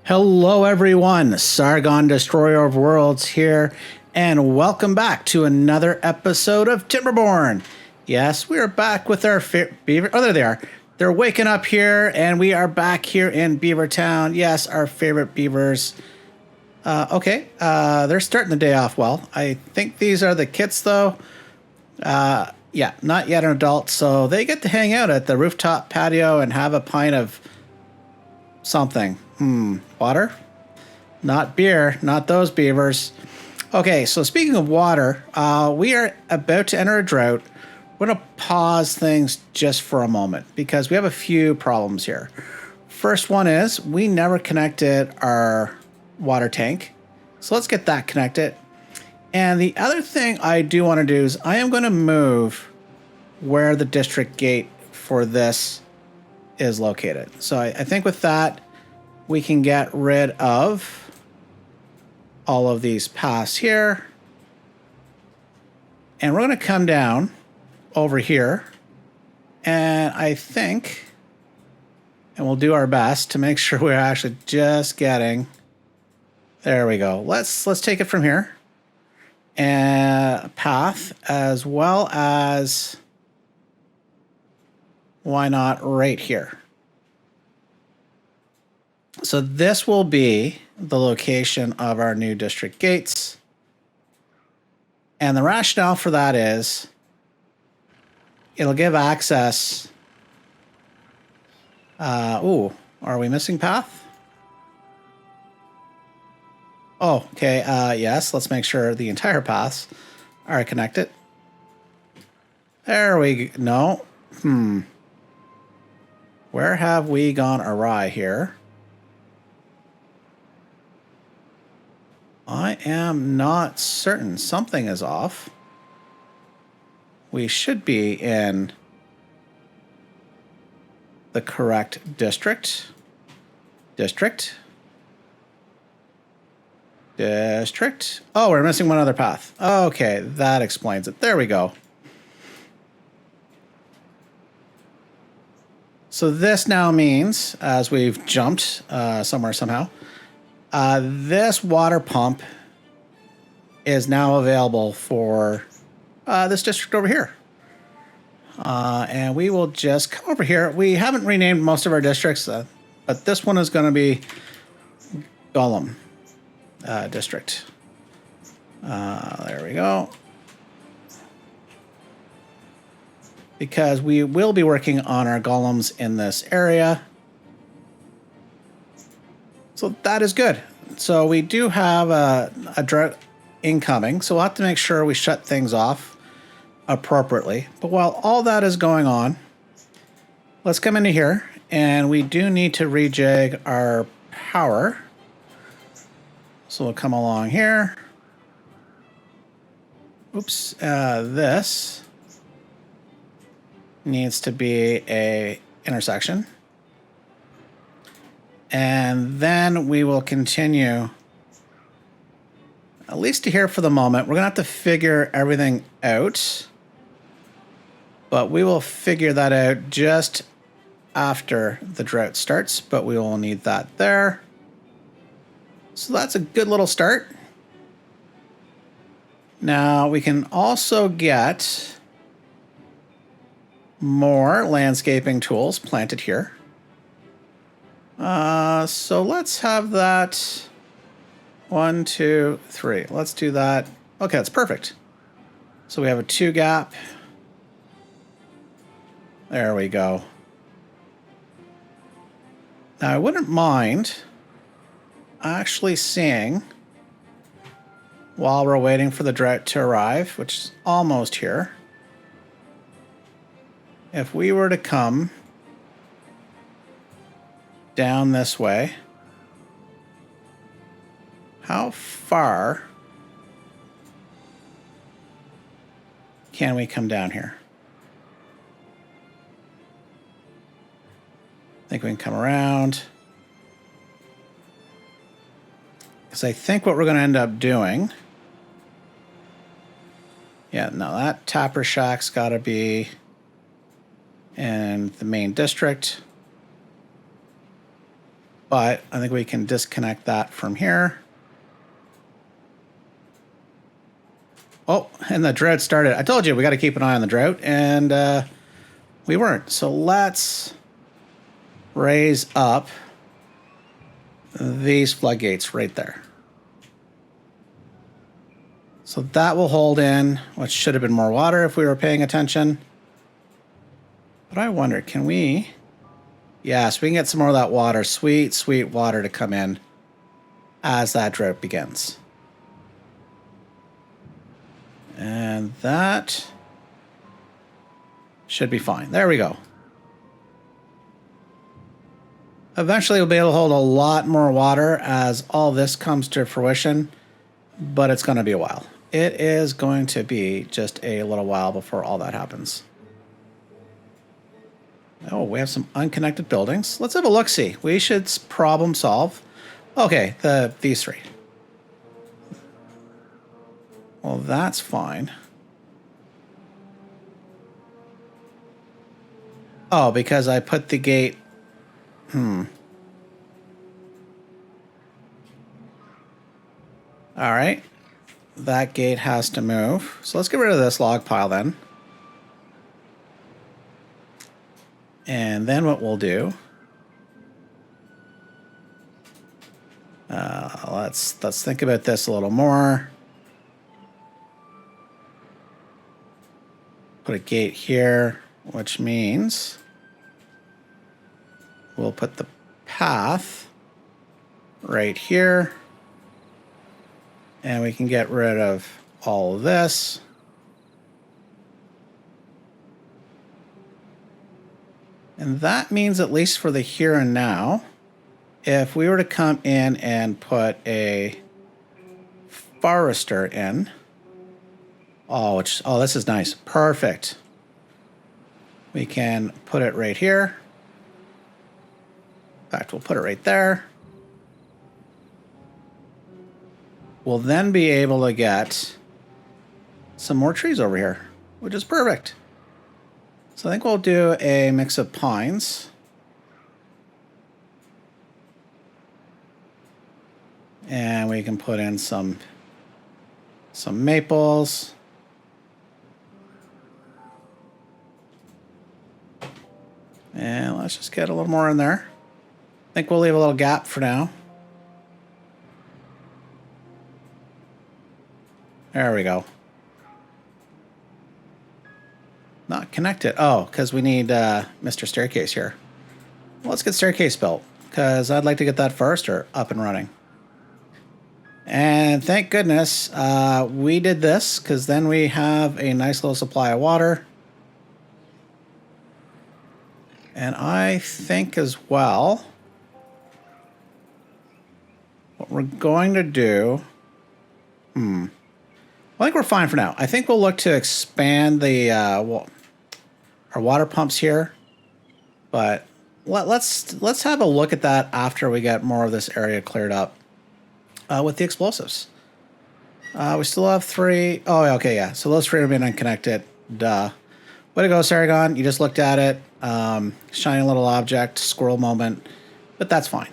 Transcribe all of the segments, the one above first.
Hello everyone, Sargon Destroyer of Worlds here, and welcome back to another episode of Timberborn. Yes, we are back with our beaver. Oh, there they are. They're waking up here, and we are back here in Beavertown. Yes, our favorite beavers. They're starting the day off well. I think these are the kits, though. Yeah, not yet an adult, so they get to hang out at the rooftop patio and have a pint of something. Water? Not beer, not those beavers. Okay, so speaking of water, we are about to enter a drought. We're going to pause things just for a moment because we have a few problems here. First one is we never connected our water tank. So let's get that connected. And the other thing I do want to do is I am going to move where the district gate for this is located. So I think with that, we can get rid of all of these paths here. And we're going to come down over here. And I think, and we'll do our best to make sure we're actually just getting, there we go. Let's take it from here. And path, as well as, why not right here? So this will be the location of our new district gates. And the rationale for that is it'll give access. Are we missing path? Oh, okay. Yes, let's make sure the entire paths are connected. There we go. No. Where have we gone awry here? I am not certain. Something is off. We should be in the correct district. District. Oh, we're missing one other path. Okay, that explains it. There we go. So this now means, as we've jumped somewhere somehow, this water pump is now available for this district over here. And we will just come over here. We haven't renamed most of our districts, but this one is going to be Golem district. There we go. Because we will be working on our golems in this area. So that is good. So we do have a drought incoming, so we'll have to make sure we shut things off appropriately. But while all that is going on, let's come into here, and we do need to rejig our power. So we'll come along here. Oops, this needs to be a intersection. And then we will continue, at least to here for the moment. We're going to have to figure everything out. But we will figure that out just after the drought starts. But we will need that there. So that's a good little start. Now we can also get more landscaping tools planted here. So let's have that 1, 2, 3. Let's do that. Okay, that's perfect. So we have a 2 gap. There we go. Now I wouldn't mind actually seeing, while we're waiting for the drought to arrive, which is almost here, if we were to come down this way, how far can we come down here? I think we can come around. Because I think what we're going to end up doing, yeah, no, that tapper shack's got to be in the main district. but I think we can disconnect that from here. Oh, and the drought started. I told you we got to keep an eye on the drought, and we weren't. So let's raise up these floodgates right there. So that will hold in what should have been more water if we were paying attention. But I wonder, can we? Yes, we can get some more of that water, sweet, sweet water to come in as that drought begins. And that should be fine. There we go. Eventually we'll be able to hold a lot more water as all this comes to fruition, but it's going to be a while. It is going to be just a little while before all that happens. Oh, we have some unconnected buildings. Let's have a look-see. We should problem solve. Okay, these three. Well, that's fine. Oh, because I put the gate... All right. That gate has to move. So let's get rid of this log pile then. And then what we'll do... let's think about this a little more. Put a gate here, which means we'll put the path right here, and we can get rid of all of this. And that means, at least for the here and now, if we were to come in and put a forester in, oh, this is nice. Perfect. We can put it right here. In fact, we'll put it right there. We'll then be able to get some more trees over here, which is perfect. So I think we'll do a mix of pines. And we can put in some maples. And let's just get a little more in there. I think we'll leave a little gap for now. There we go. Not connected. Oh, because we need Mr. Staircase here. Well, let's get staircase built, because I'd like to get that forester up and running. And thank goodness we did this, because then we have a nice little supply of water. And I think as well, what we're going to do... I think we're fine for now. I think we'll look to expand the our water pumps here. But let's have a look at that after we get more of this area cleared up with the explosives. We still have 3. Oh, okay, yeah. So those 3 are being unconnected. Duh. Way to go, Sargon. You just looked at it. Shiny little object, squirrel moment. But that's fine.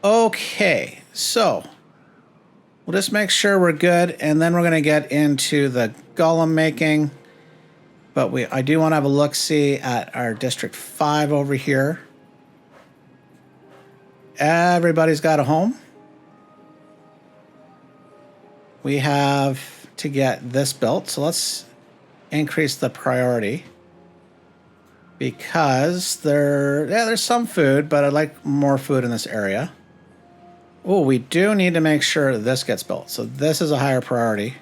Okay, so we'll just make sure we're good, and then we're going to get into the golem making. But I do want to have a look-see at our District 5 over here. Everybody's got a home. We have to get this built, so let's increase the priority. Because there's some food, but I'd like more food in this area. Oh, we do need to make sure this gets built. So this is a higher priority.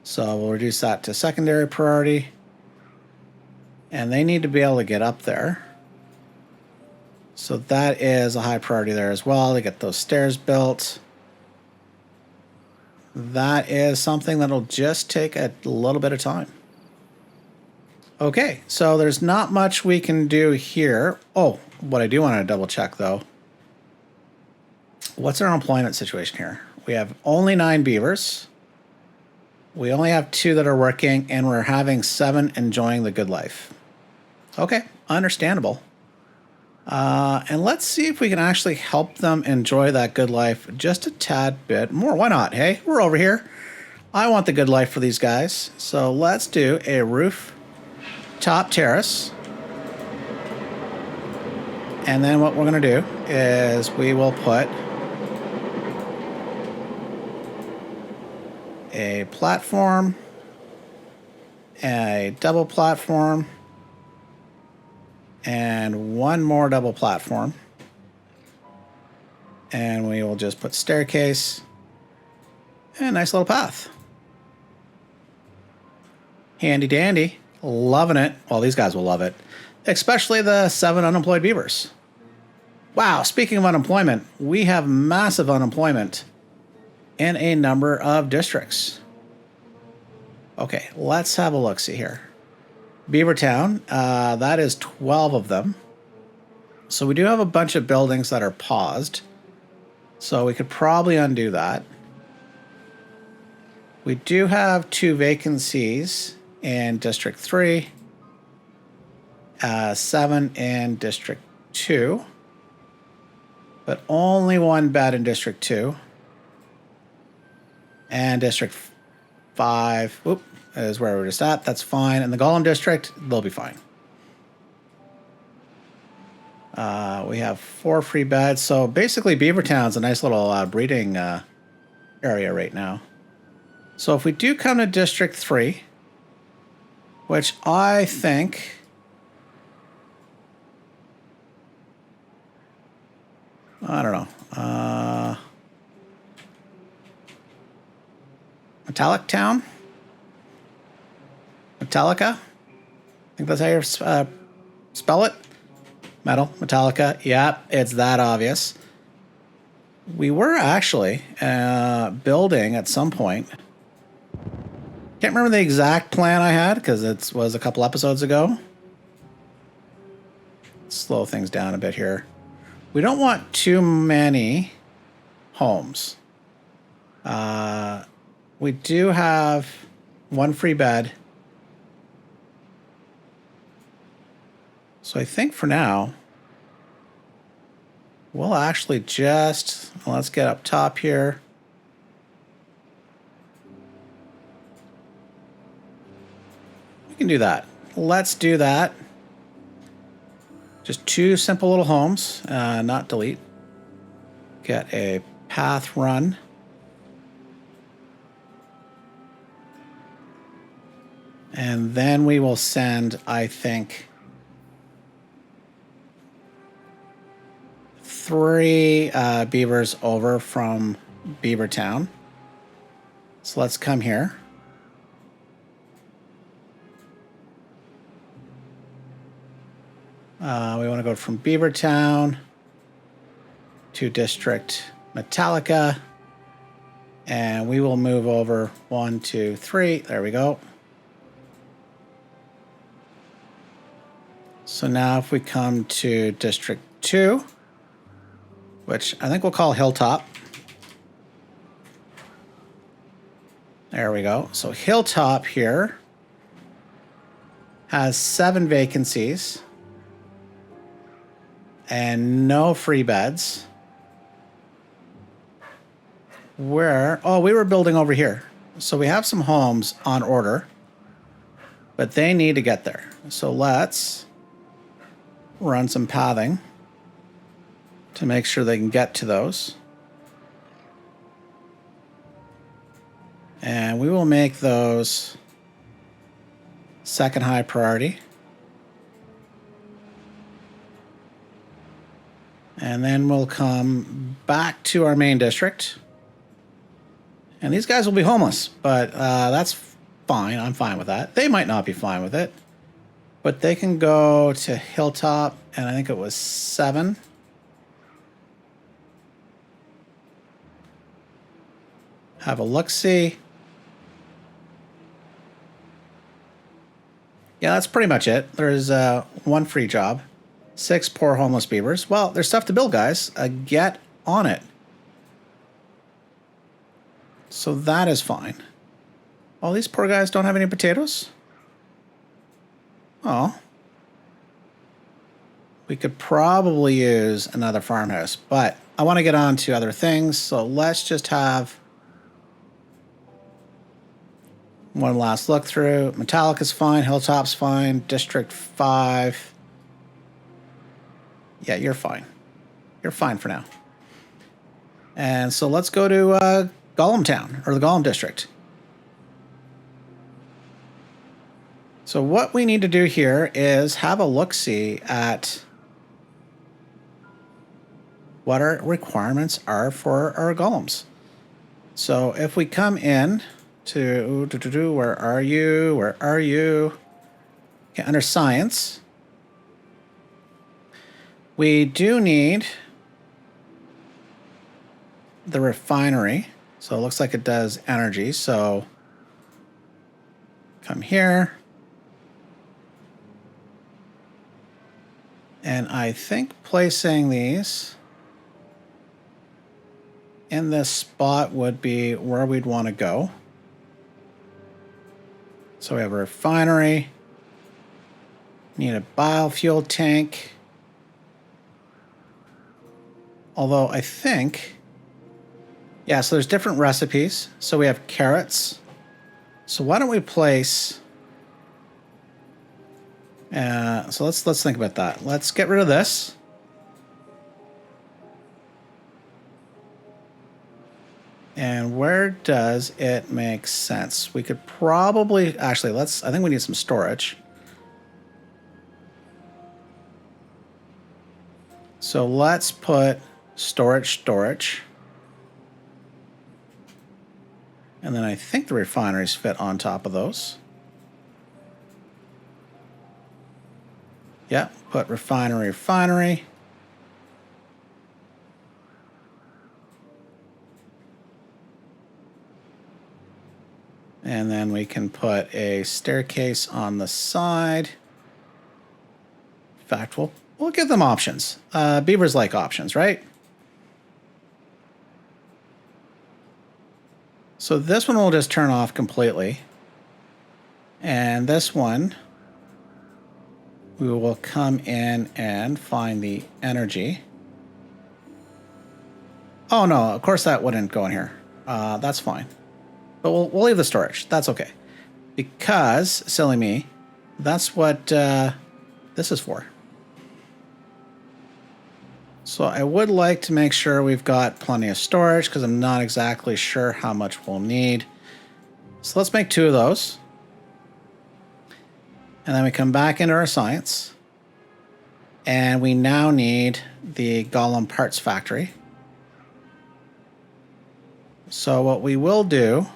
So we'll reduce that to secondary priority. And they need to be able to get up there. So that is a high priority there as well, to get those stairs built. That is something that'll just take a little bit of time. Okay, so there's not much we can do here. Oh, what I do want to double check though. What's our employment situation here? We have only 9 beavers. We only have 2 that are working, and we're having 7 enjoying the good life. Okay, understandable. And let's see if we can actually help them enjoy that good life just a tad bit more. Why not? Hey, we're over here. I want the good life for these guys. So let's do a roof top terrace. And then what we're going to do is we will put a platform, a double platform, and one more double platform. And we will just put staircase and a nice little path. Handy dandy. Loving it. Well, these guys will love it. Especially the 7 unemployed beavers. Wow, speaking of unemployment, we have massive unemployment in a number of districts. Okay, let's have a look-see here. Beavertown, that is 12 of them. So we do have a bunch of buildings that are paused. So we could probably undo that. We do have 2 vacancies in District 3. 7 in District 2. But only 1 bed in District 2. And District 5, whoop, is where we're just at. That's fine. In the Golem district, they'll be fine. We have 4 free beds. So basically, Beavertown's a nice little breeding area right now. So if we do come to District 3, which I think... I don't know. Metalica? I think that's how you spell it. Metalica. Yeah, it's that obvious. We were actually building at some point. Can't remember the exact plan I had because it was a couple episodes ago. Slow things down a bit here. We don't want too many homes. We do have 1 free bed. So I think for now, we'll actually just, let's get up top here. We can do that. Let's do that. Just 2 simple little homes, not delete. Get a path run. And then we will send, I think, 3 beavers over from Beavertown. So let's come here. We want to go from Beavertown to District Metalica. And we will move over 1, 2, 3. There we go. So now if we come to District 2, which I think we'll call Hilltop. There we go. So Hilltop here has 7 vacancies and no free beds. Where, oh, we were building over here. So we have some homes on order, but they need to get there. So let's run some pathing to make sure they can get to those. And we will make those second high priority. And then we'll come back to our main district. And these guys will be homeless, but that's fine. I'm fine with that. They might not be fine with it, but they can go to Hilltop, and I think it was 7. Have a look-see. Yeah, that's pretty much it. There's 1 free job. 6 poor homeless beavers. Well, there's stuff to build, guys. Get on it. So that is fine. All these poor guys don't have any potatoes? Oh. We could probably use another farmhouse, but I want to get on to other things, so let's just have one last look through. Metalica's fine, Hilltop's fine, District 5. Yeah, you're fine. You're fine for now. And so let's go to Golem Town, or the Golem District. So what we need to do here is have a look-see at what our requirements are for our golems. So if we come in to where are you? Where are you? Okay, under science, we do need the refinery. So it looks like it does energy. So come here. And I think placing these in this spot would be where we'd want to go. So we have a refinery, need a biofuel tank. Although I think, yeah, so there's different recipes. So we have carrots. So why don't we place, so let's think about that. Let's get rid of this. And where does it make sense? We could probably, actually, I think we need some storage. So let's put storage. And then I think the refineries fit on top of those. Yeah, put refinery. And then we can put a staircase on the side. In fact, we'll give them options. Beavers like options, right? So this one will just turn off completely. And this one, we will come in and find the energy. Oh no, of course that wouldn't go in here. That's fine. But we'll leave the storage. That's okay. Because, silly me, that's what this is for. So I would like to make sure we've got plenty of storage because I'm not exactly sure how much we'll need. So let's make 2 of those. And then we come back into our science. And we now need the Golem parts factory. So what we will do,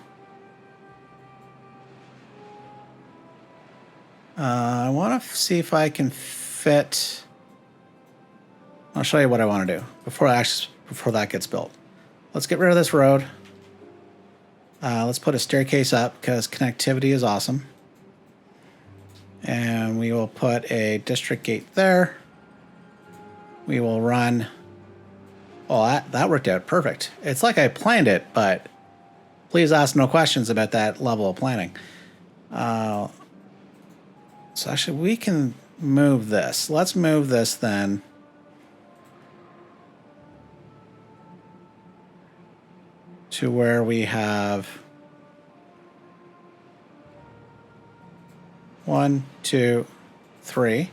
I want to see if I can fit. I'll show you what I want to do before that gets built. Let's get rid of this road. Let's put a staircase up because connectivity is awesome. And we will put a district gate there. We will run. Oh, that worked out perfect. It's like I planned it, but please ask no questions about that level of planning. So actually, we can move this. Let's move this then. To where we have 1, 2, 3.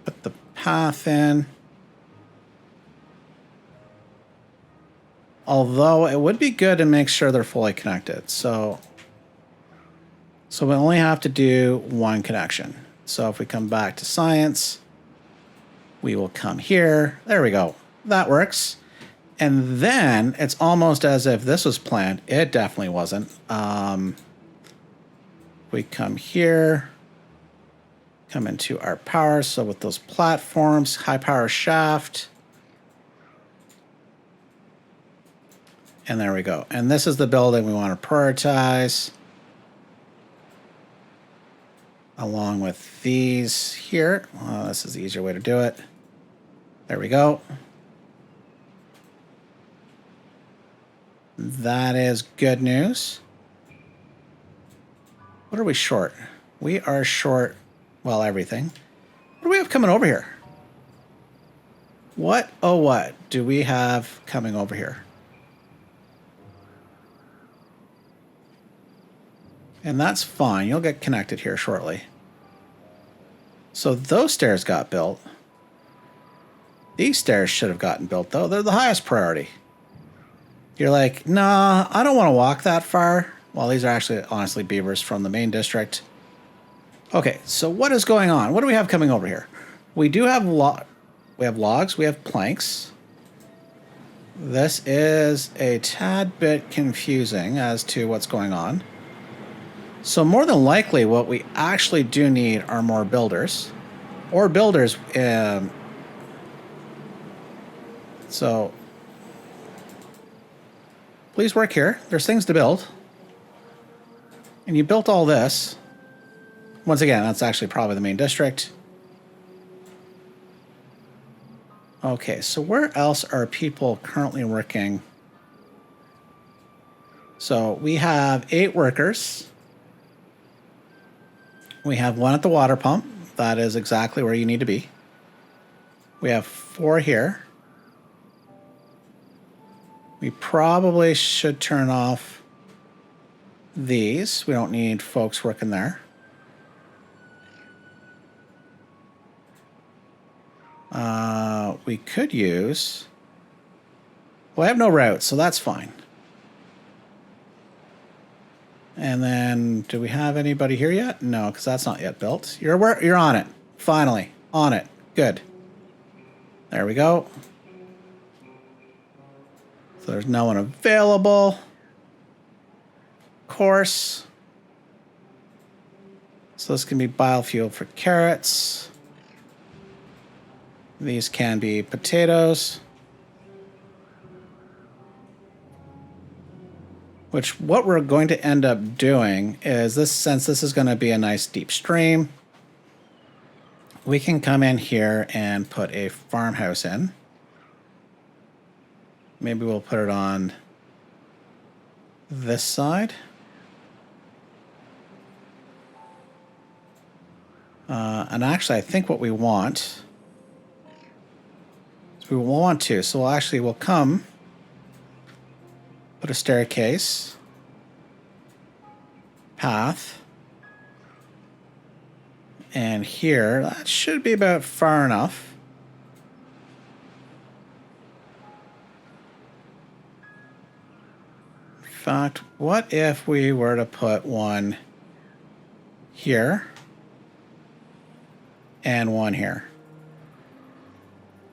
Put the path in. Although it would be good to make sure they're fully connected. So we only have to do 1 connection. So if we come back to science, we will come here. There we go. That works. And then it's almost as if this was planned. It definitely wasn't. We come here, come into our power. So with those platforms, high power shaft. And there we go. And this is the building we want to prioritize. Along with these here. Well, this is the easier way to do it. There we go. That is good news. What are we short? We are short, well, everything. What do we have coming over here? What, oh what, do we have coming over here? And that's fine. You'll get connected here shortly. So those stairs got built. These stairs should have gotten built, though. They're the highest priority. You're like, nah, I don't want to walk that far. Well, these are actually, honestly, beavers from the main district. Okay, so what is going on? What do we have coming over here? We do have we have logs, we have planks. This is a tad bit confusing as to what's going on. So more than likely, what we actually do need are more builders. Or builders. So please work here. There's things to build. And you built all this. Once again, that's actually probably the main district. Okay, so where else are people currently working? So we have 8 workers. We have 1 at the water pump. That is exactly where you need to be. We have 4 here. We probably should turn off these. We don't need folks working there. We could use... Well, I have no routes, so that's fine. And then, do we have anybody here yet? No, because that's not yet built. You're on it. Finally. On it. Good. There we go. So there's no one available. Of course. So this can be biofuel for carrots. These can be potatoes. Which, what we're going to end up doing is this, since this is going to be a nice deep stream, we can come in here and put a farmhouse in. Maybe we'll put it on this side. And actually, I think what we want... We want to, so we'll come, put a staircase, path, and here, that should be about far enough. In fact, what if we were to put one here and one here?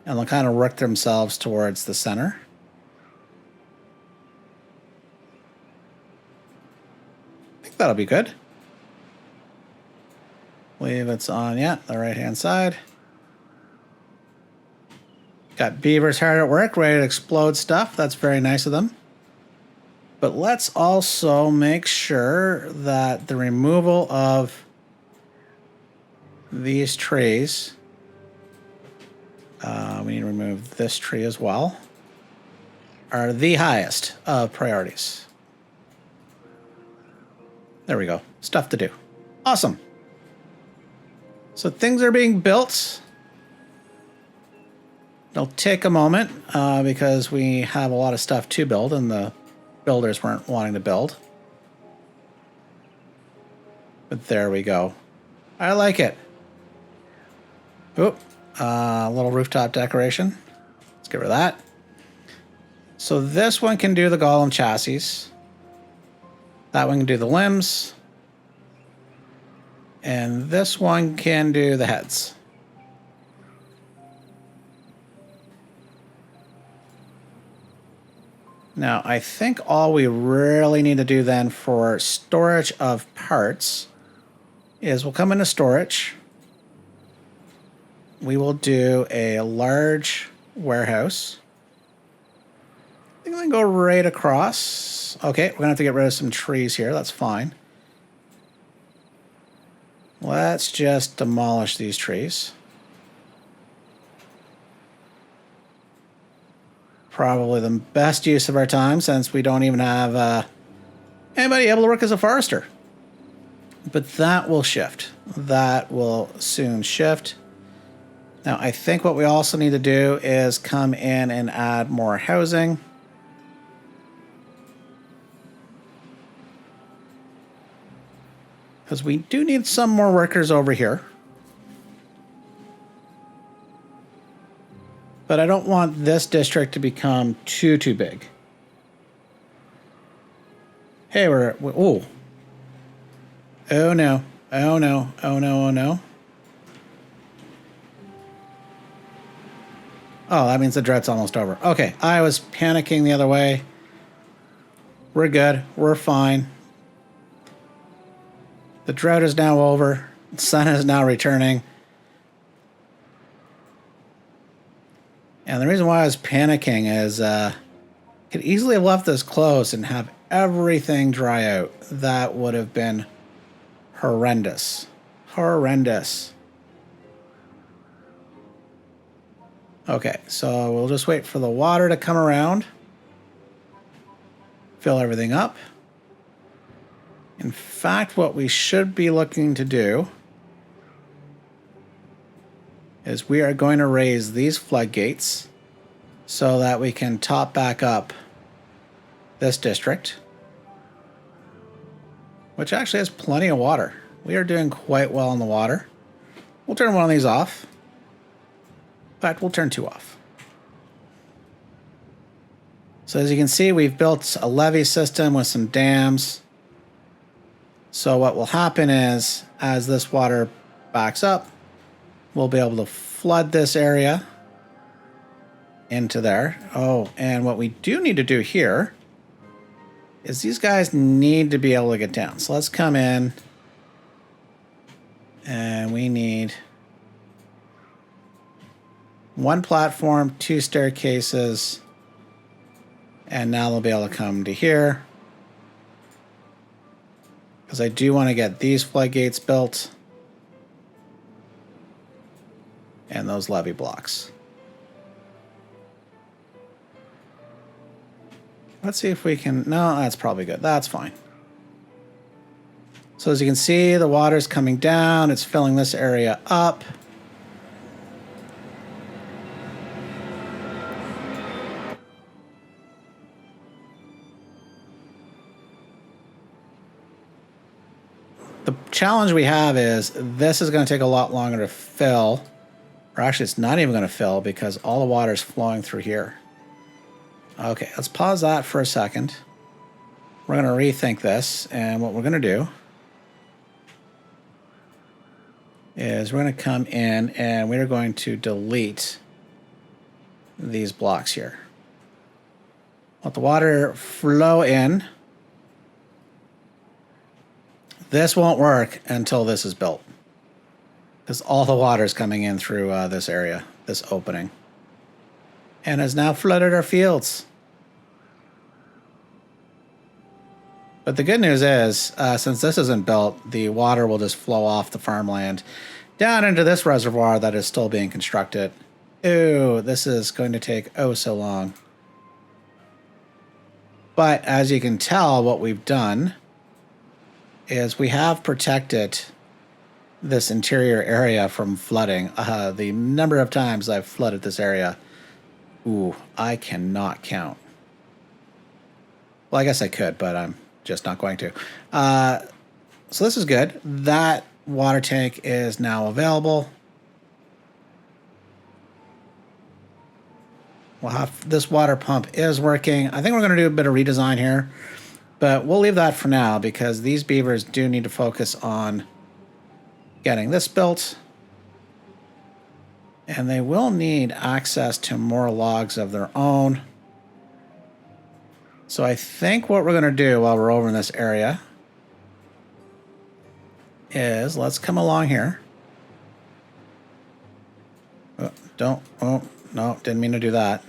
And they'll kind of work themselves towards the center. I think that'll be good. Believe it's on, yeah, the right-hand side. Got beavers hard at work, ready to explode stuff. That's very nice of them. But let's also make sure that the removal of these trees... we need to remove this tree as well, are the highest of priorities. There we go. Stuff to do. Awesome. So things are being built. It'll take a moment because we have a lot of stuff to build and the builders weren't wanting to build. But there we go. I like it. Oop. A little rooftop decoration. Let's get rid of that. So this one can do the Golem chassis. That one can do the limbs. And this one can do the heads. Now, I think all we really need to do then for storage of parts is we'll come into storage. We will do a large warehouse. I think I can go right across. Okay, we're going to have to get rid of some trees here. That's fine. Let's just demolish these trees. Probably the best use of our time since we don't even have anybody able to work as a forester. But that will shift. That will soon shift. Now, I think what we also need to do is come in and add more housing. Because we do need some more workers over here. But I don't want this district to become too big. Hey, oh. Oh no. Oh no. Oh no. Oh no. Oh, that means the drought's almost over. Okay, I was panicking the other way. We're good. We're fine. The drought is now over. The sun is now returning. And the reason why I was panicking is I could easily have left this closed and have everything dry out. That would have been horrendous. Horrendous. Okay, so we'll just wait for the water to come around. Fill everything up. In fact, what we should be looking to do is we are going to raise these floodgates so that we can top back up this district, which actually has plenty of water. We are doing quite well in the water. We'll turn one of these off. In fact, we'll turn two off. So as you can see, we've built a levee system with some dams. So what will happen is, as this water backs up, we'll be able to flood this area into there. Oh, and what we do need to do here is these guys need to be able to get down. So let's come in and we need one platform, two staircases, and now they'll be able to come to here. Because I do want to get these floodgates built and those levee blocks. Let's see if we can... No, that's probably good. That's fine. So as you can see, the water's coming down. It's filling this area up. The challenge we have is this is going to take a lot longer to fill. Or actually, it's not even going to fill because all the water is flowing through here. Okay, let's pause that for a second. We're going to rethink this. And what we're going to do is we're going to come in and we're going to delete these blocks here. Let the water flow in. This won't work until this is built, because all the water is coming in through this area, this opening, and has now flooded our fields. But the good news is, since this isn't built, the water will just flow off the farmland down into this reservoir that is still being constructed. Ew, this is going to take oh so long. But as you can tell, what we've done is we have protected this interior area from flooding. The number of times I've flooded this area, ooh, I cannot count. Well, I guess I could, but I'm just not going to. So this is good. That water tank is now available. We'll have this water pump is working. I think we're going to do a bit of redesign here. But we'll leave that for now because these beavers do need to focus on getting this built. And they will need access to more logs of their own. So I think what we're going to do while we're over in this area is let's come along here. Oh, no, didn't mean to do that.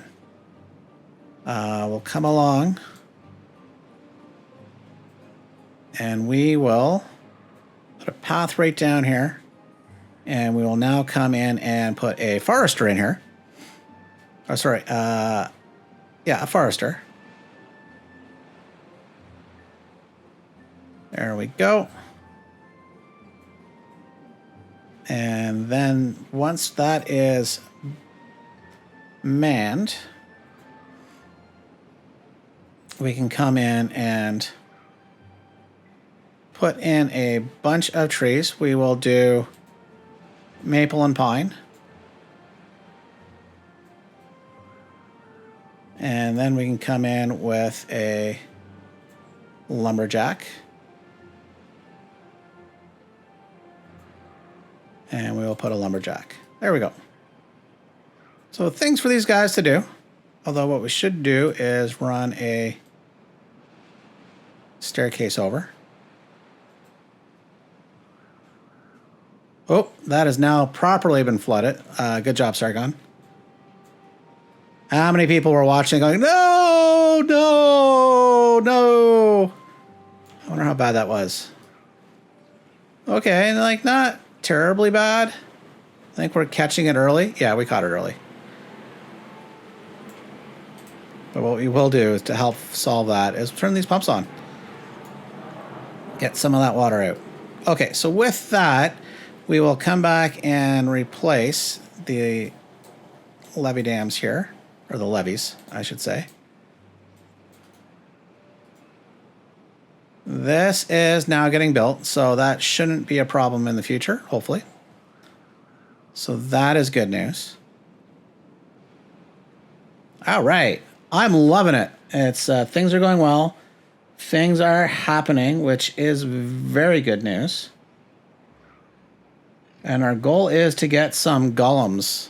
We'll come along. And we will put a path right down here. And we will now come in and put a forester in here. Oh, sorry. Yeah, a forester. There we go. And then once that is manned, we can come in and put in a bunch of trees. We will do maple and pine. And then we can come in with a lumberjack. And we will put a lumberjack. There we go. So things for these guys to do. Although what we should do is run a staircase over. Oh, that has now properly been flooded. Good job, Sargon. How many people were watching going, no, no, no? I wonder how bad that was. Okay, like not terribly bad. I think we're catching it early. Yeah, we caught it early. But what we will do is to help solve that is turn these pumps on. Get some of that water out. Okay, so with that, we will come back and replace the levee dams here. Or the levees, I should say. This is now getting built, so that shouldn't be a problem in the future, hopefully. So that is good news. All right. I'm loving it. It's things are going well. Things are happening, which is very good news. And our goal is to get some golems.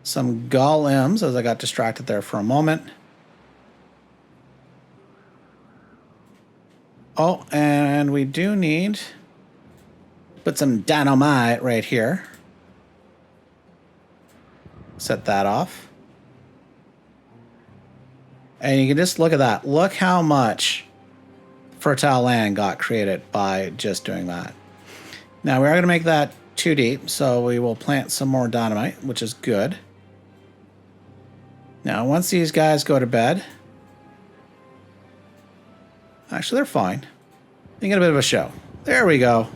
Some golems, as I got distracted there for a moment. Oh, and we do need to put some dynamite right here. Set that off. And you can just look at that. Look how much fertile land got created by just doing that. Now we are going to make that too deep, so we will plant some more dynamite, which is good. Now, once these guys go to bed, actually, they're fine. They get a bit of a show. There we go.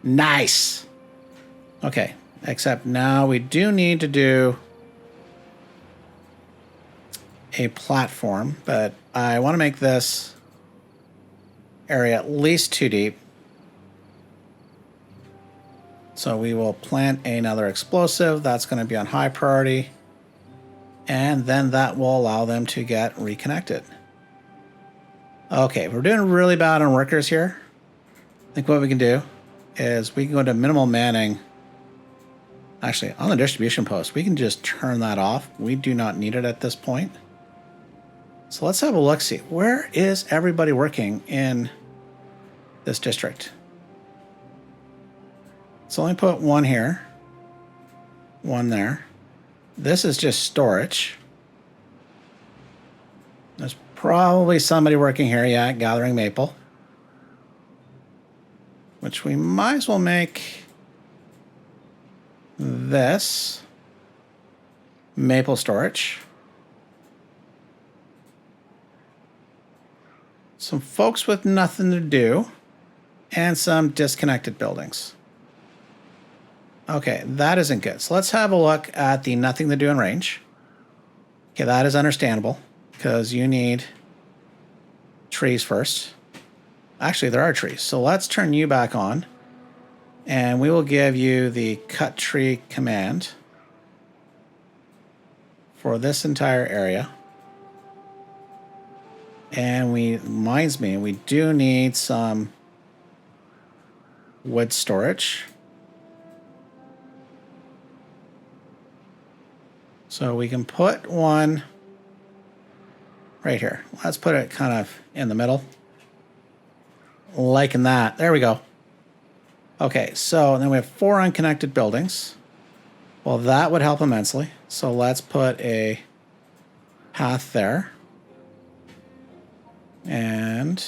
Nice. Okay, except now we do need to do a platform, but I want to make this area at least 2 deep. So we will plant another explosive. That's going to be on high priority. And then that will allow them to get reconnected. Okay, we're doing really bad on workers here. I think what we can do is we can go to minimal manning. Actually, on the distribution post, we can just turn that off. We do not need it at this point. So let's have a look-see. Where is everybody working in this district? So let me put one here, one there. This is just storage. There's probably somebody working here, yeah, gathering maple. Which we might as well make this maple storage. Some folks with nothing to do, and some disconnected buildings. Okay, that isn't good. So let's have a look at the nothing to do in range. Okay, that is understandable because you need trees first. Actually, there are trees. So let's turn you back on and we will give you the cut tree command for this entire area. And reminds me, we do need some wood storage. So we can put one right here. Let's put it kind of in the middle. Liking that. There we go. Okay, so then we have 4 unconnected buildings. Well, that would help immensely. So let's put a path there. And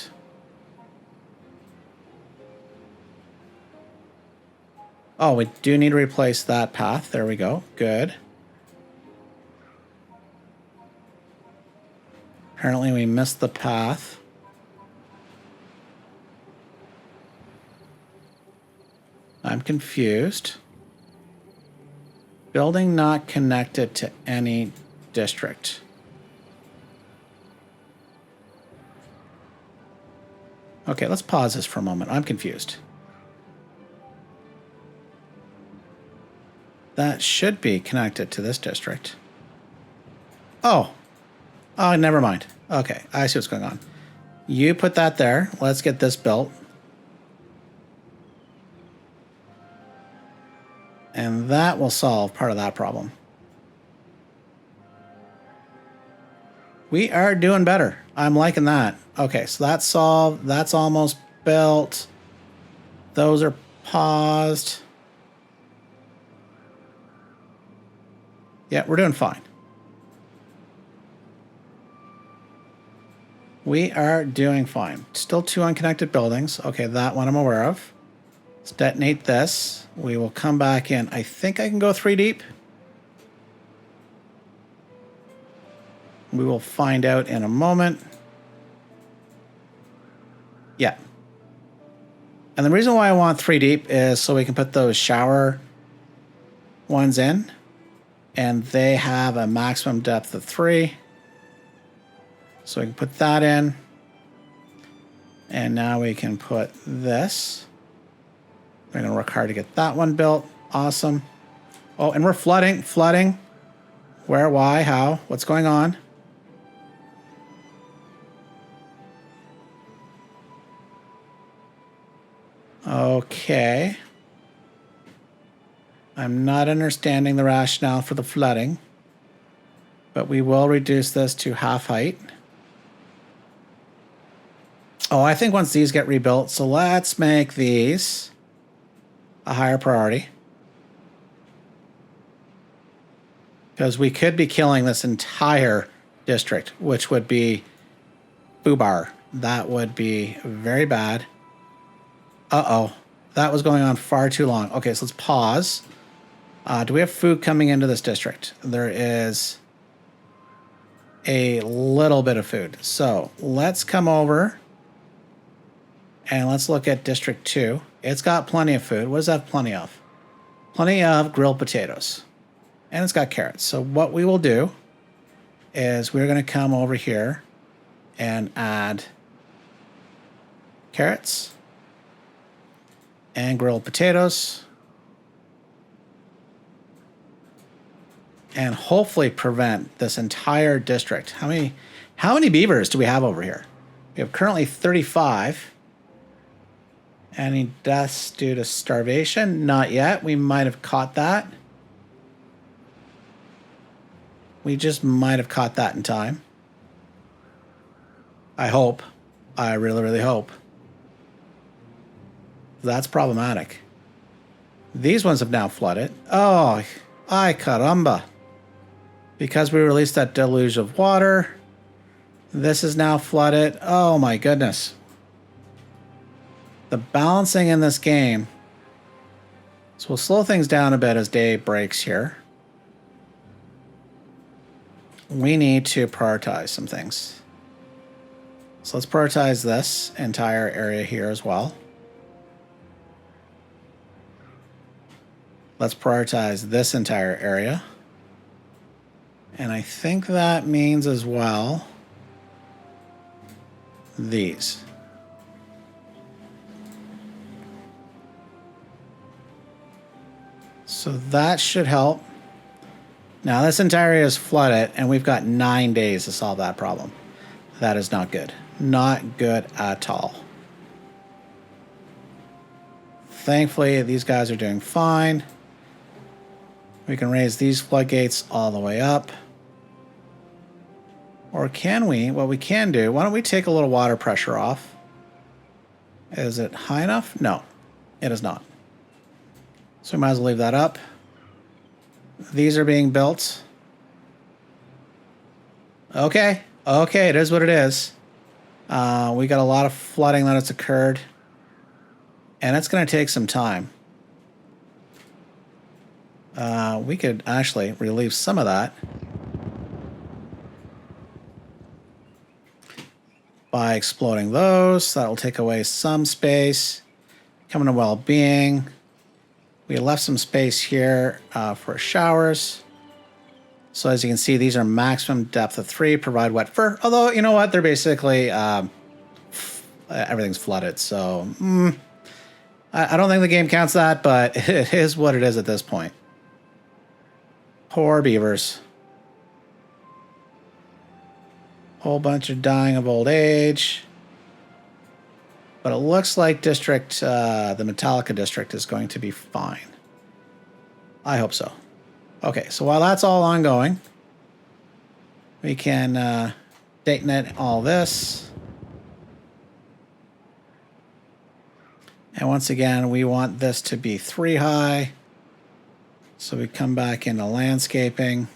oh, we do need to replace that path. There we go. Good. Apparently we missed the path. I'm confused. Building not connected to any district. Okay, let's pause this for a moment. I'm confused. That should be connected to this district. Oh. Oh, never mind. Okay, I see what's going on. You put that there. Let's get this built. And that will solve part of that problem. We are doing better. I'm liking that. Okay, so that's solved. That's almost built. Those are paused. Yeah, we're doing fine. We are doing fine. Still 2 unconnected buildings. Okay, that one I'm aware of. Let's detonate this. We will come back in. I think I can go 3 deep. We will find out in a moment. Yeah. And the reason why I want 3 deep is so we can put those shower ones in. And they have a maximum depth of 3. So we can put that in. And now we can put this. We're going to work hard to get that one built. Awesome. Oh, and we're flooding. Flooding. Where, why, how? What's going on? Okay. I'm not understanding the rationale for the flooding. But we will reduce this to half height. Oh, I think once these get rebuilt, so let's make these a higher priority. Because we could be killing this entire district, which would be foobar. That would be very bad. Uh-oh. That was going on far too long. Okay, so let's pause. Do we have food coming into this district? There is a little bit of food. So let's come over and let's look at District 2. It's got plenty of food. What does it have plenty of? Plenty of grilled potatoes. And it's got carrots. So what we will do is we're going to come over here and add carrots and grilled potatoes. And hopefully prevent this entire district. How many beavers do we have over here? We have currently 35. Any deaths due to starvation? Not yet. We might have caught that. We just might have caught that in time. I hope. I really, really hope. That's problematic. These ones have now flooded. Oh, ay caramba. Because we released that deluge of water, this is now flooded. Oh my goodness. The balancing in this game. So we'll slow things down a bit as day breaks here. We need to prioritize some things. So let's prioritize this entire area here as well. Let's prioritize this entire area. And I think that means as well these. So that should help. Now this entire area is flooded and we've got 9 days to solve that problem. That is not good. Not good at all. Thankfully, these guys are doing fine. We can raise these floodgates all the way up. Or can we? What we can do, why don't we take a little water pressure off? Is it high enough? No, it is not. So we might as well leave that up. These are being built. Okay, okay, it is what it is. We got a lot of flooding that has occurred. And it's going to take some time. We could actually relieve some of that by exploding those. That will take away some space. Coming to well-being. We left some space here for showers. So as you can see, these are maximum depth of 3, provide wet fur. Although, you know what? They're basically, everything's flooded. So I don't think the game counts that, but it is what it is at this point. Poor beavers. Whole bunch of dying of old age. But it looks like the Metalica district is going to be fine. I hope so. Okay, so while that's all ongoing, we can datanet all this. And once again, we want this to be 3 high. So we come back into landscaping.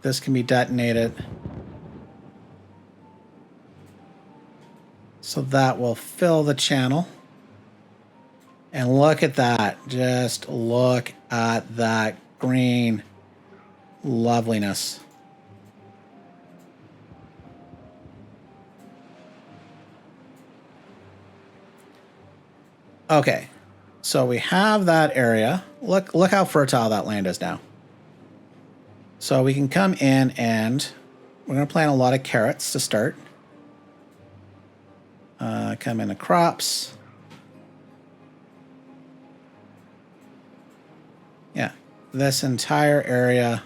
This can be detonated. So that will fill the channel. And look at that. Just look at that green loveliness. Okay, so we have that area. Look how fertile that land is now. So we can come in and we're going to plant a lot of carrots to start. Come into crops. Yeah, this entire area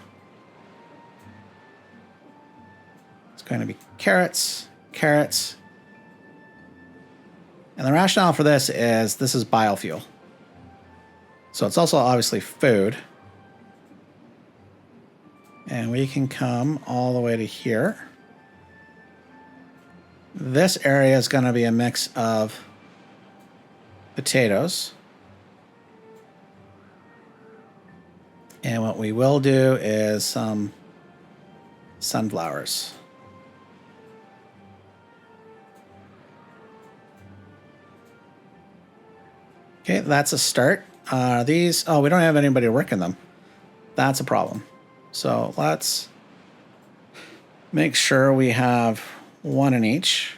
is going to be carrots, carrots. And the rationale for this is biofuel. So it's also obviously food. And we can come all the way to here. This area is going to be a mix of potatoes. And what we will do is some sunflowers. Okay, that's a start. These, oh, we don't have anybody working them. That's a problem. So let's make sure we have 1 in each.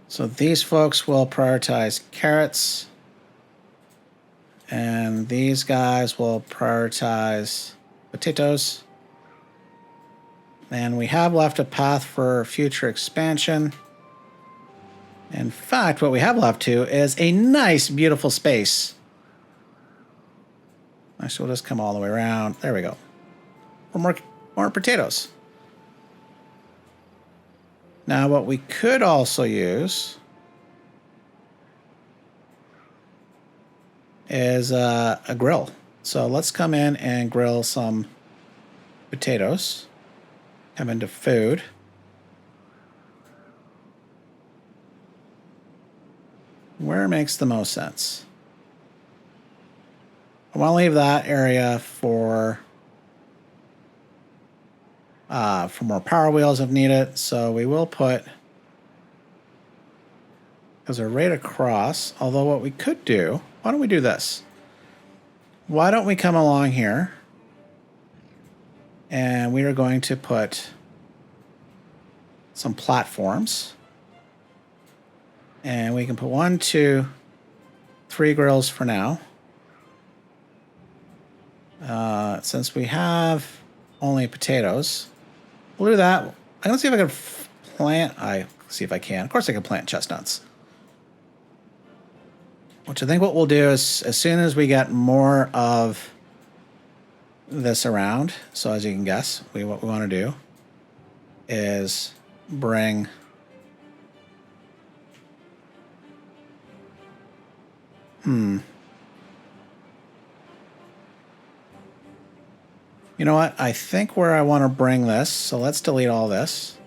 So these folks will prioritize carrots. And these guys will prioritize potatoes. And we have left a path for future expansion. In fact, what we have left to is a nice, beautiful space. Actually, we'll just come all the way around. There we go. More potatoes. Now, what we could also use is a grill. So let's come in and grill some potatoes. Come into food. Where makes the most sense? I want to leave that area for more power wheels if needed. So we will put, because they're right across, although what we could do, why don't we do this? Why don't we come along here and we are going to put some platforms. And we can put 1, 2, 3 grills for now. Since we have only potatoes, we'll do that. I'm gonna see if I can plant. See if I can. Of course, I can plant chestnuts. Which I think what we'll do is, as soon as we get more of this around, so as you can guess, what we want to do is bring You know what? I think where I want to bring this, so let's delete all this.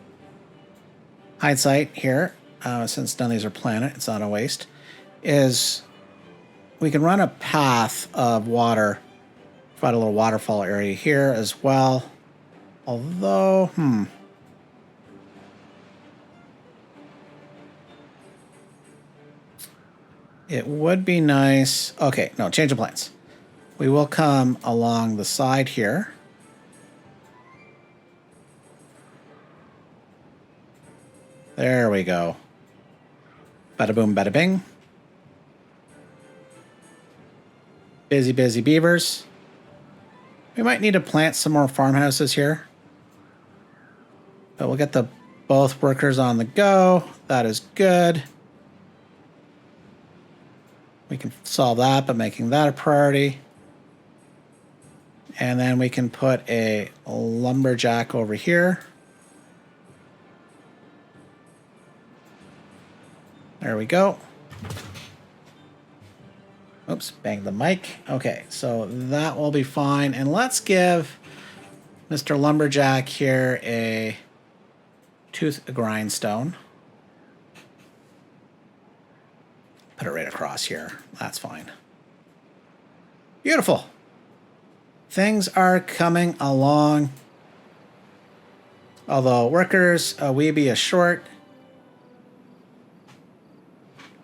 Hindsight here, since none of these are planted, it's not a waste, is we can run a path of water, provide a little waterfall area here as well. Although, it would be nice. Okay, no, change of plans. We will come along the side here. There we go. Bada boom, bada bing. Busy, busy beavers. We might need to plant some more farmhouses here. But we'll get the both workers on the go. That is good. We can solve that by making that a priority. And then we can put a lumberjack over here. There we go. Oops, banged the mic. Okay, so that will be fine. And let's give Mr. Lumberjack here a tooth grindstone. Put it right across here. That's fine. Beautiful. Things are coming along. Although workers, we be a short.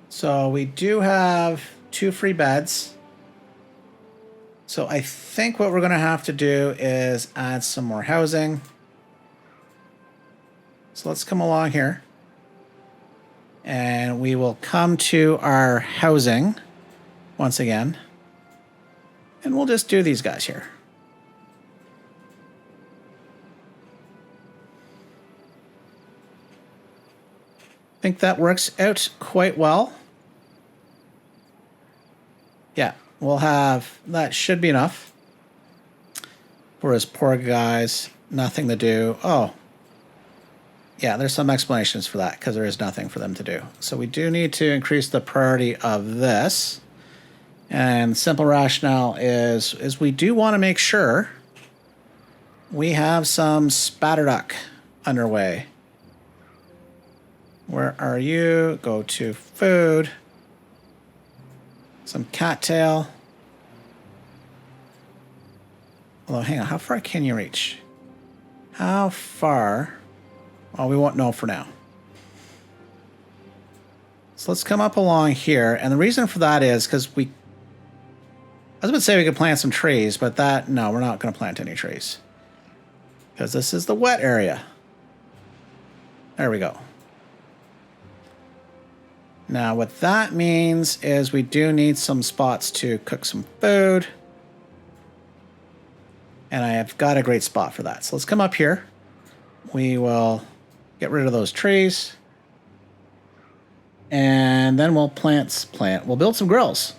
So we do have 2 free beds. So I think what we're going to have to do is add some more housing. So let's come along here. And we will come to our housing once again. And we'll just do these guys here. I think that works out quite well. Yeah, we'll have, that should be enough for his poor guys. Nothing to do. Oh, yeah, there's some explanations for that because there is nothing for them to do. So we do need to increase the priority of this. And simple rationale is we do want to make sure we have some spatterduck underway. Where are you? Go to food. Some cattail. Although, hang on, how far can you reach? How far? Well, we won't know for now. So let's come up along here. And the reason for that is because I was going to say we could plant some trees, but no, we're not going to plant any trees. Because this is the wet area. There we go. Now, what that means is we do need some spots to cook some food. And I have got a great spot for that. So let's come up here. We will get rid of those trees. And then we'll we'll build some grills.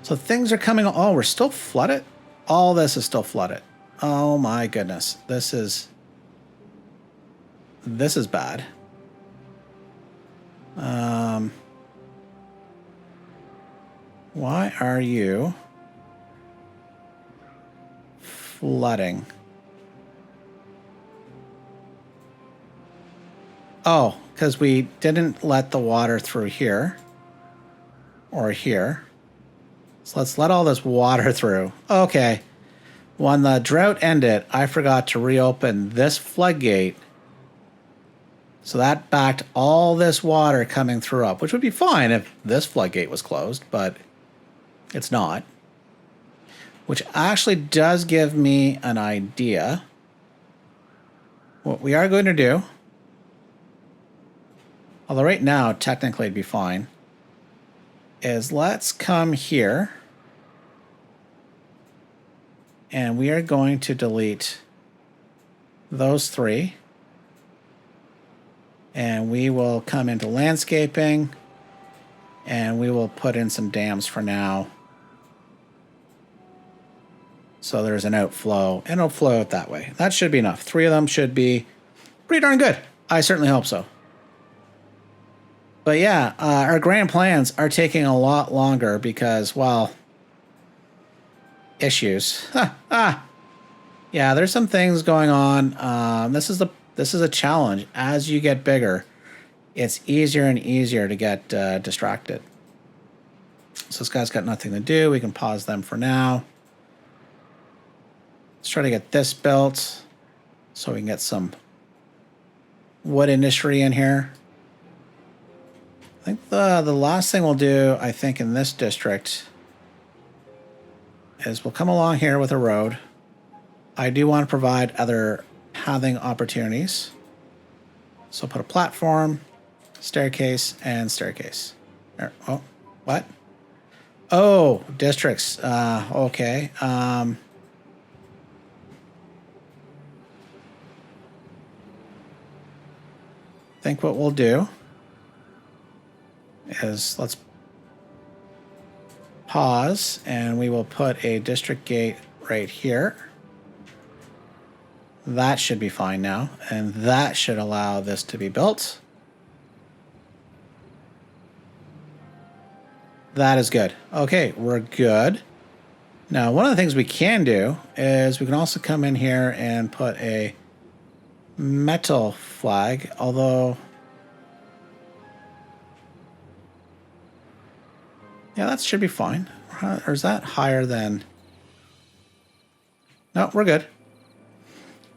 So things are coming. Oh, we're still flooded? All this is still flooded. Oh my goodness. This is bad. Why are you flooding? Oh, because we didn't let the water through here or here. So let's let all this water through. Okay. When the drought ended, I forgot to reopen this floodgate. So that backed all this water coming through up, which would be fine if this floodgate was closed, but it's not. Which actually does give me an idea. What we are going to do, although right now technically it'd be fine, is let's come here and we are going to delete those 3. And we will come into landscaping and we will put in some dams for now. So there's an outflow and it'll flow out that way. That should be enough. 3 of them should be pretty darn good. I certainly hope so. But yeah, our grand plans are taking a lot longer because, well, issues. Yeah, there's some things going on. This is a challenge. As you get bigger, it's easier and easier to get distracted. So this guy's got nothing to do. We can pause them for now. Let's try to get this built so we can get some wood industry in here. I think the last thing we'll do, I think, in this district is we'll come along here with a road. I do want to provide other pathing opportunities. So put a platform, staircase, and staircase. Oh, what? Oh, districts. Okay. I think what we'll do is let's pause, and we will put a district gate right here. That should be fine now, and that should allow this to be built. That is good. Okay, we're good. Now, one of the things we can do is we can also come in here and put a metal flag, although... yeah, that should be fine. Or is that higher than... no, we're good.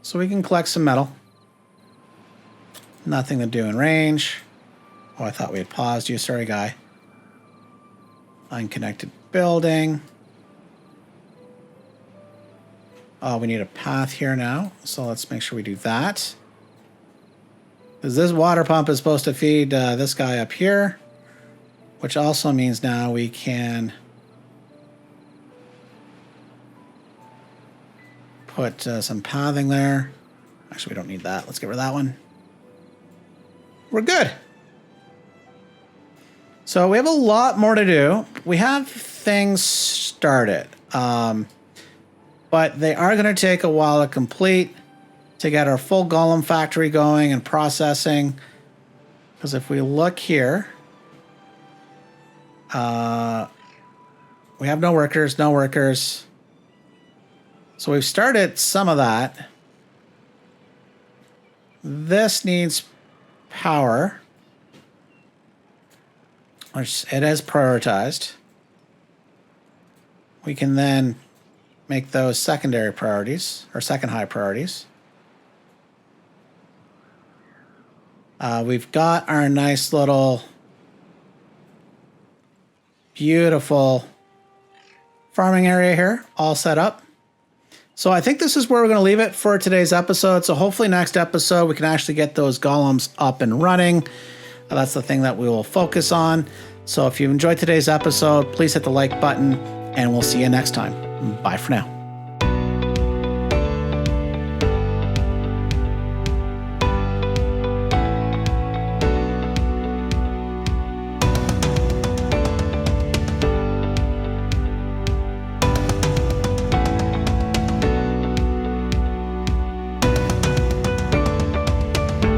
So we can collect some metal. Nothing to do in range. Oh, I thought we had paused you. Sorry, guy. Unconnected building. Oh, we need a path here now. So let's make sure we do that. Because this water pump is supposed to feed this guy up here. Which also means now we can put some pathing there. Actually, we don't need that. Let's get rid of that one. We're good. So we have a lot more to do. We have things started. But they are going to take a while to complete, to get our full golem factory going and processing. Because if we look here... we have no workers. So we've started some of that. This needs power, which it is prioritized. We can then make those secondary priorities, or second high priorities. We've got our nice little beautiful farming area here all set up. So I think this is where we're going to leave it for today's episode. So hopefully next episode we can actually get those golems up and running. That's the thing that we will focus on. So if you enjoyed today's episode, please hit the like button, and we'll see you next time. Bye for now.